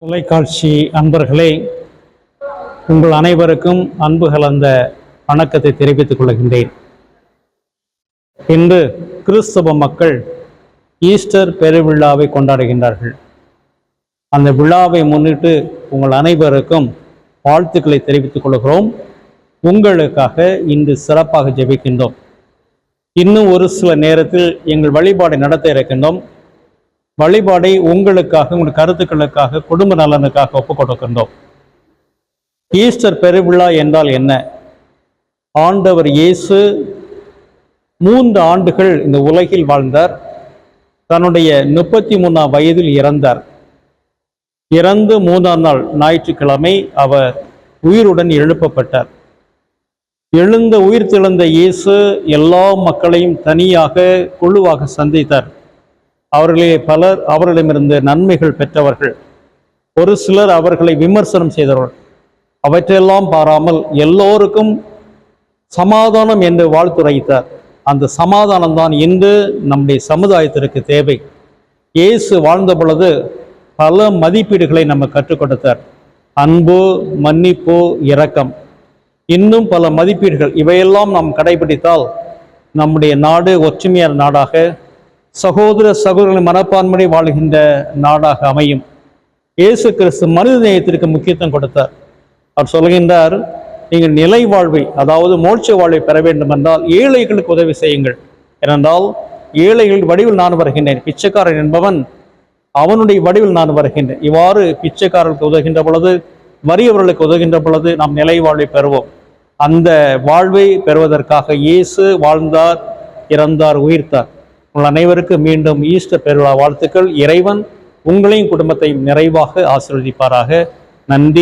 தொலைக்காட்சி அன்பர்களே, உங்கள் அனைவருக்கும் அன்பு கலந்த வணக்கத்தை தெரிவித்துக் கொள்கின்றேன். இன்று கிறிஸ்தவ மக்கள் ஈஸ்டர் பெருவிழாவை கொண்டாடுகின்றார்கள். அந்த விழாவை முன்னிட்டு உங்கள் அனைவருக்கும் வாழ்த்துக்களை தெரிவித்துக் கொள்கிறோம். உங்களுக்காக இன்று சிறப்பாக ஜெபிக்கின்றோம். இன்னும் ஒரு சில நேரத்தில் எங்கள் வழிபாடை நடத்த இருக்கின்றோம். வழிபாடை உங்களுக்காக, உங்கள் கருத்துக்களுக்காக, குடும்ப நலனுக்காக ஒப்புக் கொடுக்கின்றோம். ஈஸ்டர் பெருவிழா என்றால் என்ன? ஆண்டவர் இயேசு 3 ஆண்டுகள் இந்த உலகில் வாழ்ந்தார். தன்னுடைய 33ஆம் வயதில் இறந்தார். இறந்து 3ஆம் நாள் ஞாயிற்றுக்கிழமை அவர் உயிருடன் எழுப்பப்பட்டார். உயிர் தெழுந்த இயேசு எல்லா மக்களையும் தனியாக குழுவாக சந்தித்தார். அவர்களே பலர் அவர்களிடமிருந்து நன்மைகள் பெற்றவர்கள், ஒரு சிலர் அவர்களை விமர்சனம் செய்தவர்கள். அவற்றையெல்லாம் பாராமல் எல்லோருக்கும் சமாதானம் என்று வாழ்த்துரைத்தார். அந்த சமாதானம் தான் இன்று நம்முடைய சமுதாயத்திற்கு தேவை. இயேசு வாழ்ந்த பொழுது பல மதிப்பீடுகளை நம்ம கற்றுக் கொடுத்தார். அன்பு, மன்னிப்பு, இரக்கம், இன்னும் பல மதிப்பீடுகள். இவையெல்லாம் நாம் கடைபிடித்தால் நம்முடைய நாடு ஒற்றுமையான நாடாக, சகோதர சகோதரர்களின் மனப்பான்மை வாழ்கின்ற நாடாக அமையும். இயேசு கிறிஸ்து மனித நேயத்திற்கு முக்கியத்துவம் கொடுத்தார். அவர் சொல்கின்றார், நீங்கள் நிலை வாழ்வை, அதாவது மோட்ச வாழ்வை பெற வேண்டும் என்றால் ஏழைகளுக்கு உதவி செய்யுங்கள். ஏனென்றால் ஏழைகள் வடிவில் நான் வருகின்றேன், பிச்சைக்காரன் என்பவன் அவனுடைய வடிவில் நான் வருகின்றேன். இவ்வாறு பிச்சைக்காரர்களுக்கு உதவுகின்ற பொழுது, வறியவர்களுக்கு உதவுகின்ற பொழுது நாம் நிலை வாழ்வை பெறுவோம். அந்த வாழ்வை பெறுவதற்காக இயேசு வாழ்ந்தார், இறந்தார், உயிர்த்தார். உங்கள் அனைவருக்கும் மீண்டும் ஈஸ்டர் பெருவிழா வாழ்த்துக்கள். இறைவன் உங்களையும் குடும்பத்தையும் நிறைவாக ஆசீர்வதிப்பாராக. நன்றி.